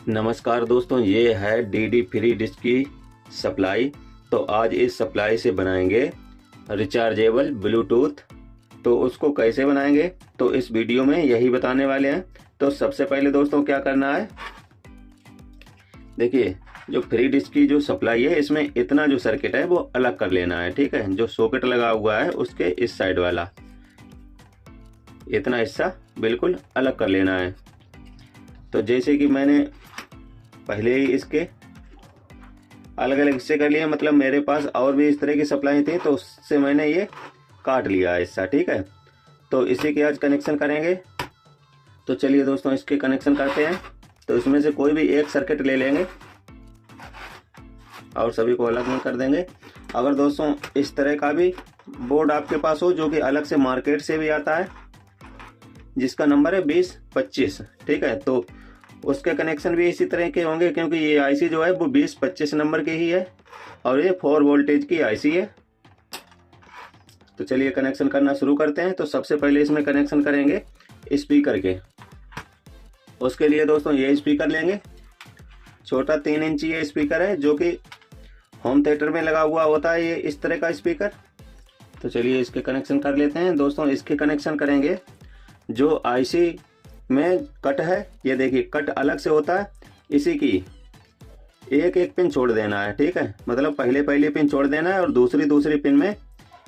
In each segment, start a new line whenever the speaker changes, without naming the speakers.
नमस्कार दोस्तों, ये है डीडी फ्री डिश की सप्लाई। तो आज इस सप्लाई से बनाएंगे रिचार्जेबल ब्लूटूथ। तो उसको कैसे बनाएंगे तो इस वीडियो में यही बताने वाले हैं। तो सबसे पहले दोस्तों क्या करना है, देखिए जो फ्री डिश की जो सप्लाई है इसमें इतना जो सर्किट है वो अलग कर लेना है। ठीक है, जो सॉकेट लगा हुआ है उसके इस साइड वाला इतना हिस्सा बिल्कुल अलग कर लेना है। तो जैसे कि मैंने पहले ही इसके अलग अलग हिस्से कर लिए, मतलब मेरे पास और भी इस तरह की सप्लाई थी तो उससे मैंने ये काट लिया हिस्सा। ठीक है, तो इसी के आज कनेक्शन करेंगे। तो चलिए दोस्तों इसके कनेक्शन करते हैं। तो इसमें से कोई भी एक सर्किट ले लेंगे और सभी को अलग में कर देंगे। अगर दोस्तों इस तरह का भी बोर्ड आपके पास हो जो कि अलग से मार्केट से भी आता है, जिसका नंबर है 2025, ठीक है, तो उसके कनेक्शन भी इसी तरह के होंगे, क्योंकि ये आईसी जो है वो 2025 नंबर की ही है और ये 4 वोल्टेज की आईसी है। तो चलिए कनेक्शन करना शुरू करते हैं। तो सबसे पहले इसमें कनेक्शन करेंगे स्पीकर के। उसके लिए दोस्तों ये स्पीकर लेंगे, छोटा 3 इंची ये स्पीकर है जो कि होम थिएटर में लगा हुआ होता है, ये इस तरह का स्पीकर। तो चलिए इसके कनेक्शन कर लेते हैं। दोस्तों इसके कनेक्शन करेंगे जो आईसी में कट है, ये देखिए कट अलग से होता है, इसी की एक एक पिन छोड़ देना है। ठीक है, मतलब पहले पिन छोड़ देना है और दूसरी पिन में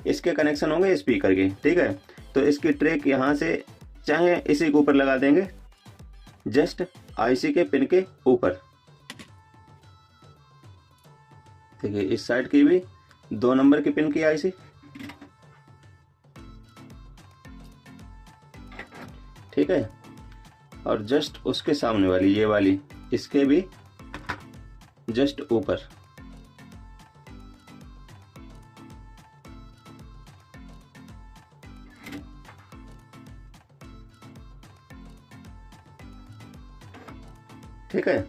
इसके कनेक्शन होंगे स्पीकर के। ठीक है, तो इसकी ट्रैक यहाँ से चाहे इसी के ऊपर लगा देंगे, जस्ट आईसी के पिन के ऊपर। देखिए इस साइड की भी 2 नंबर की पिन की आईसी। ठीक है, और जस्ट उसके सामने वाली ये वाली इसके भी जस्ट ऊपर। ठीक है,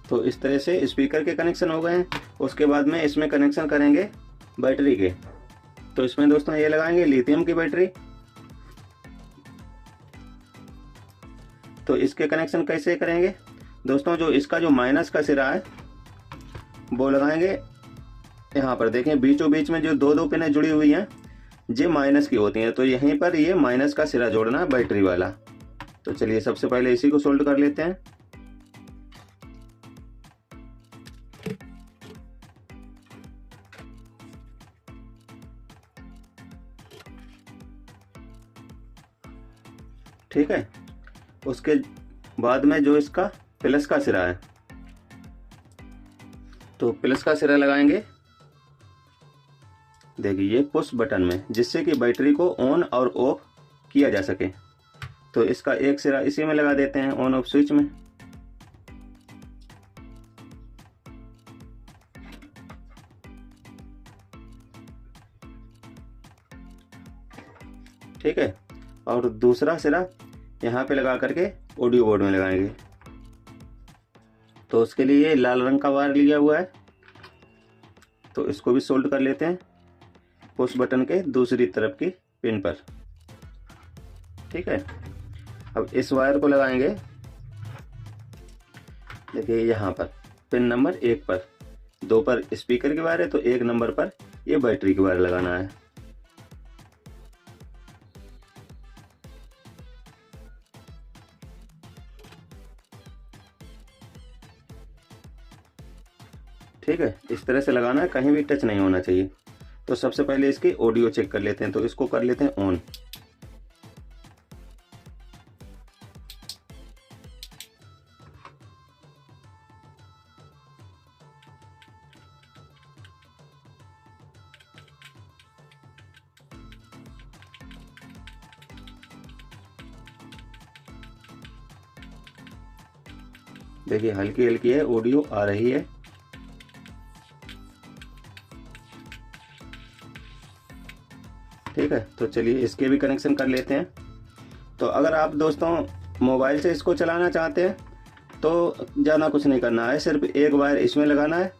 तो इस तरह से स्पीकर के कनेक्शन हो गए हैं। उसके बाद में इसमें कनेक्शन करेंगे बैटरी के। तो इसमें दोस्तों ये लगाएंगे लिथियम की बैटरी। तो इसके कनेक्शन कैसे करेंगे दोस्तों, जो इसका जो माइनस का सिरा है वो लगाएंगे यहाँ पर। देखें बीचों बीच में जो दो पिनें जुड़ी हुई हैं ये माइनस की होती हैं, तो यहीं पर ये माइनस का सिरा जोड़ना है बैटरी वाला। तो चलिए सबसे पहले इसी को सोल्ड कर लेते हैं। ठीक है, उसके बाद में जो इसका प्लस का सिरा है, तो प्लस का सिरा लगाएंगे देखिए ये पुश बटन में, जिससे कि बैटरी को ऑन और ऑफ किया जा सके। तो इसका एक सिरा इसी में लगा देते हैं ऑन ऑफ स्विच में। ठीक है, और दूसरा सिरा यहाँ पे लगा करके ऑडियो बोर्ड में लगाएंगे। तो उसके लिए लाल रंग का वायर लिया हुआ है, तो इसको भी सोल्ड कर लेते हैं पुश बटन के दूसरी तरफ की पिन पर। ठीक है, अब इस वायर को लगाएंगे देखिए यहाँ पर पिन नंबर 1 पर। 2 पर स्पीकर की वायर है, तो 1 नंबर पर ये बैटरी की वायर लगाना है। ठीक है, इस तरह से लगाना है, कहीं भी टच नहीं होना चाहिए। तो सबसे पहले इसकी ऑडियो चेक कर लेते हैं। तो इसको कर लेते हैं ऑन। देखिए हल्की हल्की है, ऑडियो आ रही है। ठीक है, तो चलिए इसके भी कनेक्शन कर लेते हैं। तो अगर आप दोस्तों मोबाइल से इसको चलाना चाहते हैं तो ज़्यादा कुछ नहीं करना है, सिर्फ एक वायर इसमें लगाना है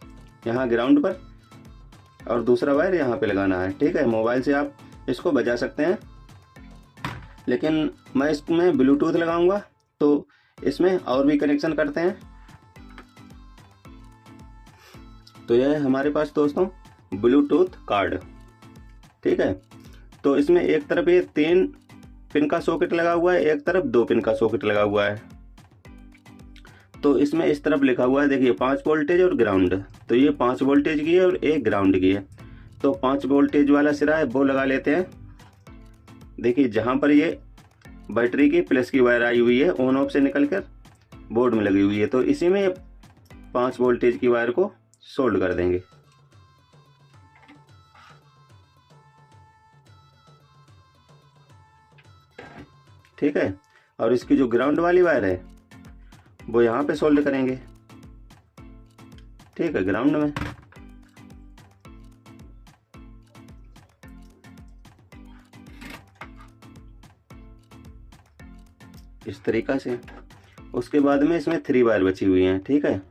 यहाँ ग्राउंड पर और दूसरा वायर यहाँ पे लगाना है। ठीक है, मोबाइल से आप इसको बजा सकते हैं, लेकिन मैं इसमें ब्लूटूथ लगाऊंगा तो इसमें और भी कनेक्शन करते हैं। तो यह है हमारे पास दोस्तों ब्लूटूथ कार्ड। ठीक है, तो इसमें एक तरफ ये 3 पिन का सॉकेट लगा हुआ है, एक तरफ 2 पिन का सॉकेट लगा हुआ है। तो इसमें इस तरफ लिखा हुआ है देखिए 5 वोल्टेज और ग्राउंड। तो ये 5 वोल्टेज की है और एक ग्राउंड की है। तो 5 वोल्टेज वाला सिरा है वो लगा लेते हैं। देखिए जहाँ पर ये बैटरी की प्लस की वायर आई हुई है ऑन ऑफ से निकल कर बोर्ड में लगी हुई है, तो इसी में 5 वोल्टेज की वायर को सोल्ड कर देंगे। ठीक है, और इसकी जो ग्राउंड वाली वायर है वो यहाँ पे सोल्ड करेंगे। ठीक है, ग्राउंड में। इस तरीका से। उसके बाद में इसमें 3 वायर बची हुई हैं। ठीक है,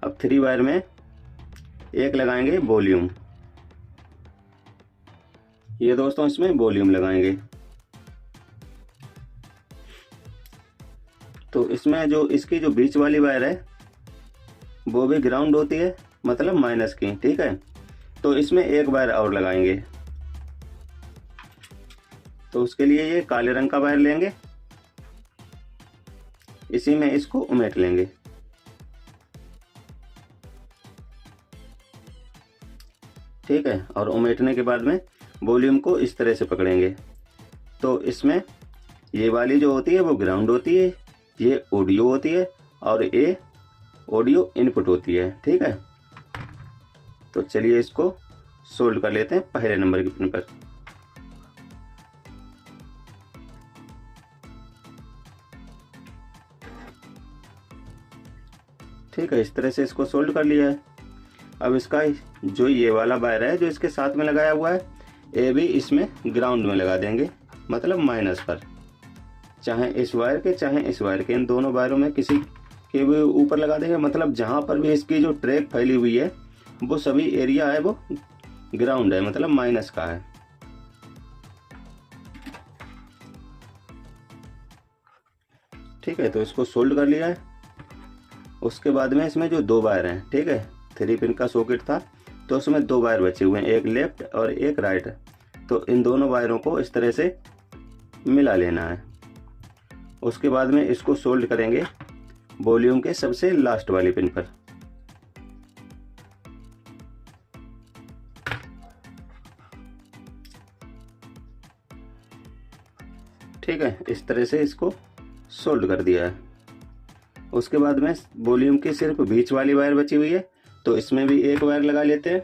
अब 3 वायर में एक लगाएंगे वॉल्यूम। ये दोस्तों इसमें वॉल्यूम लगाएंगे। तो इसमें जो इसकी जो बीच वाली वायर है वो भी ग्राउंड होती है, मतलब माइनस की। ठीक है, तो इसमें एक वायर और लगाएंगे। तो उसके लिए ये काले रंग का वायर लेंगे, इसी में इसको उमेट लेंगे। ठीक है, और उमेटने के बाद में वॉल्यूम को इस तरह से पकड़ेंगे। तो इसमें ये वाली जो होती है वो ग्राउंड होती है, ये ऑडियो होती है और ये ऑडियो इनपुट होती है। ठीक है, तो चलिए इसको सोल्ड कर लेते हैं पहले नंबर की पिन पर। ठीक है, इस तरह से इसको सोल्ड कर लिया है। अब इसका जो ये वाला वायर है जो इसके साथ में लगाया हुआ है, ये भी इसमें ग्राउंड में लगा देंगे, मतलब माइनस पर। चाहे इस वायर के चाहे इस वायर के, इन दोनों वायरों में किसी के भी ऊपर लगा देंगे। मतलब जहाँ पर भी इसकी जो ट्रैक फैली हुई है वो सभी एरिया है वो ग्राउंड है, मतलब माइनस का है। ठीक है, तो इसको सोल्ड कर लिया है। उसके बाद में इसमें जो 2 वायर हैं, ठीक है, 3 पिन का सॉकेट था तो उसमें 2 वायर बचे हुए हैं, एक लेफ्ट और एक राइट। तो इन दोनों वायरों को इस तरह से मिला लेना है। उसके बाद में इसको सोल्ड करेंगे वॉल्यूम के सबसे लास्ट वाली पिन पर। ठीक है, इस तरह से इसको सोल्ड कर दिया है। उसके बाद में वॉल्यूम की सिर्फ बीच वाली वायर बची हुई है, तो इसमें भी एक वायर लगा लेते हैं।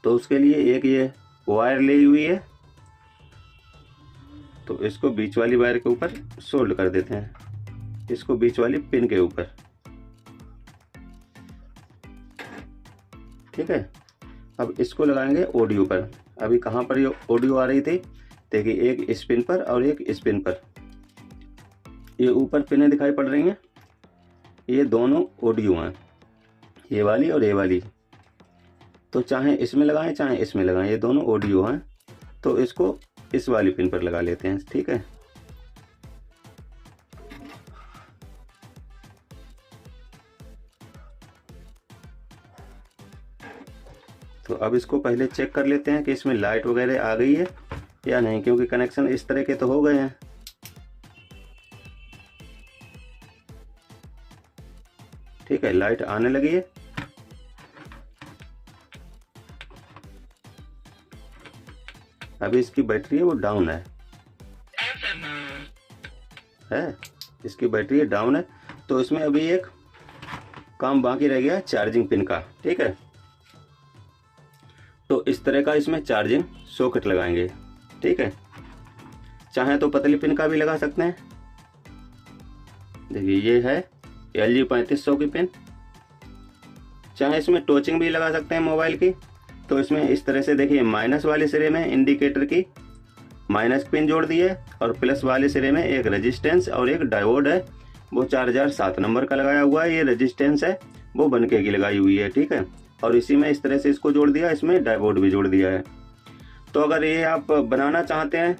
तो उसके लिए एक ये वायर ली हुई है, तो इसको बीच वाली वायर के ऊपर सोल्ड कर देते हैं, इसको बीच वाली पिन के ऊपर। ठीक है, अब इसको लगाएंगे ऑडियो पर। अभी कहाँ पर ये ऑडियो आ रही थी, देखिए एक इस पिन पर और एक इस पिन पर। ये ऊपर पिनें दिखाई पड़ रही हैं, ये दोनों ऑडियो हैं, ये वाली और ये वाली। तो चाहे इसमें लगाएं चाहे इसमें लगाएं, ये दोनों ऑडियो हैं। तो इसको इस वाली पिन पर लगा लेते हैं। ठीक है, तो अब इसको पहले चेक कर लेते हैं कि इसमें लाइट वगैरह आ गई है या नहीं, क्योंकि कनेक्शन इस तरह के तो हो गए हैं। ठीक है, लाइट आने लगी है। अभी इसकी बैटरी है वो डाउन है, इसकी बैटरी डाउन है। तो इसमें अभी एक काम बाकी रह गया चार्जिंग पिन का। ठीक है, तो इस तरह का इसमें चार्जिंग सॉकेट लगाएंगे। ठीक है, चाहे तो पतली पिन का भी लगा सकते हैं। देखिए ये है LG 3500 की पिन। चाहे इसमें टोचिंग भी लगा सकते हैं मोबाइल की। तो इसमें इस तरह से देखिए माइनस वाले सिरे में इंडिकेटर की माइनस पिन जोड़ दी है और प्लस वाले सिरे में एक रेजिस्टेंस और एक डायोड है, वो 4007 नंबर का लगाया हुआ है। ये रेजिस्टेंस है वो बनके की लगाई हुई है। ठीक है, और इसी में इस तरह से इसको जोड़ दिया, इसमें डायोड भी जोड़ दिया है। तो अगर ये आप बनाना चाहते हैं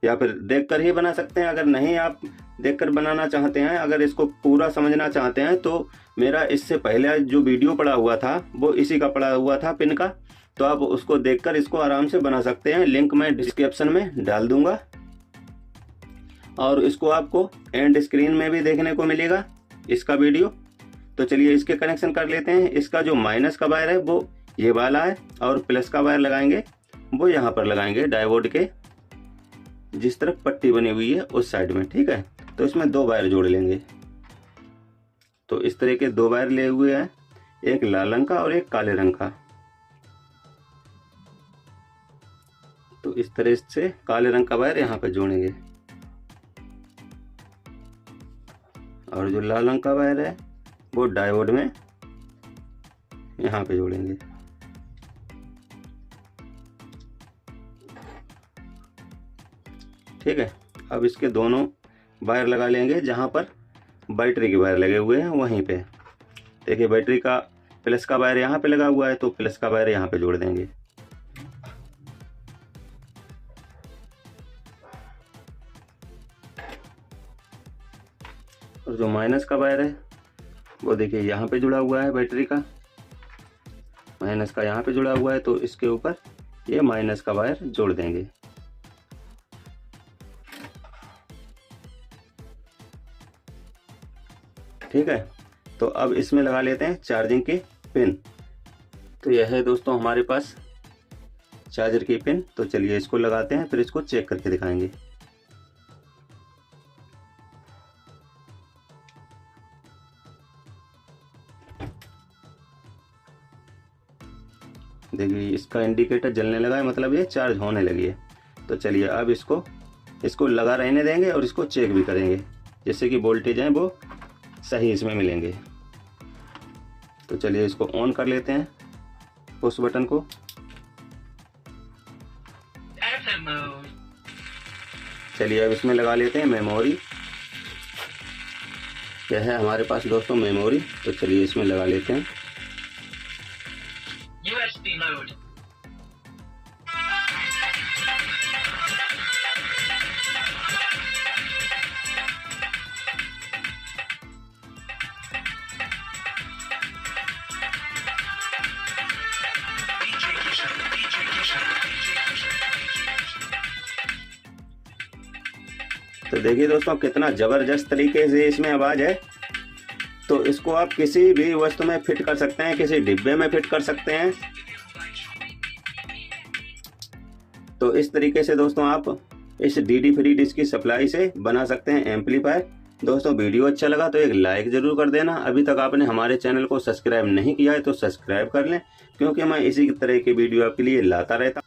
या फिर देखकर ही बना सकते हैं। अगर नहीं आप देखकर बनाना चाहते हैं, अगर इसको पूरा समझना चाहते हैं, तो मेरा इससे पहले जो वीडियो पड़ा हुआ था वो इसी का पड़ा हुआ था पिन का, तो आप उसको देखकर इसको आराम से बना सकते हैं। लिंक मैं डिस्क्रिप्शन में डाल दूंगा और इसको आपको एंड स्क्रीन में भी देखने को मिलेगा इसका वीडियो। तो चलिए इसके कनेक्शन कर लेते हैं। इसका जो माइनस का वायर है वो ये वाला है और प्लस का वायर लगाएंगे वो यहाँ पर लगाएंगे डायोड के जिस तरफ पट्टी बनी हुई है उस साइड में, ठीक है। तो इसमें 2 वायर जोड़ लेंगे। तो इस तरह के 2 वायर ले हुए हैं, एक लाल रंग का और एक काले रंग का। तो इस तरह से काले रंग का वायर यहाँ पे जोड़ेंगे और जो लाल रंग का वायर है वो डायोड में यहाँ पे जोड़ेंगे। ठीक है, अब इसके दोनों वायर लगा लेंगे जहाँ पर बैटरी के वायर लगे हुए हैं वहीं पे। देखिए बैटरी का प्लस का वायर यहाँ पे लगा हुआ है, तो प्लस का वायर यहाँ पे जोड़ देंगे। और जो माइनस का वायर है वो देखिए यहाँ पे जुड़ा हुआ है बैटरी का, माइनस का यहाँ पे जुड़ा हुआ है, तो इसके ऊपर ये माइनस का वायर जोड़ देंगे। ठीक है, तो अब इसमें लगा लेते हैं चार्जिंग की पिन। तो यह है दोस्तों हमारे पास चार्जर की पिन। तो चलिए इसको लगाते हैं, फिर इसको चेक करके दिखाएंगे। देखिए इसका इंडिकेटर जलने लगा है, मतलब ये चार्ज होने लगी है। तो चलिए अब इसको लगा रहने देंगे और इसको चेक भी करेंगे, जिससे कि वोल्टेज है वो सही इसमें मिलेंगे। तो चलिए इसको ऑन कर लेते हैं, पुश बटन को। चलिए अब इसमें लगा लेते हैं मेमोरी। यह है हमारे पास दोस्तों मेमोरी। तो चलिए इसमें लगा लेते हैं। USB mode। तो देखिए दोस्तों कितना जबरदस्त तरीके से इसमें आवाज है। तो इसको आप किसी भी वस्तु में फिट कर सकते हैं, किसी डिब्बे में फिट कर सकते हैं। तो इस तरीके से दोस्तों आप इस DD फ्री डिश की सप्लाई से बना सकते हैं एम्पलीफायर। दोस्तों वीडियो अच्छा लगा तो एक लाइक जरूर कर देना। अभी तक आपने हमारे चैनल को सब्सक्राइब नहीं किया है तो सब्सक्राइब कर लें, क्योंकि मैं इसी तरह की वीडियो आपके लिए लाता रहता हूं।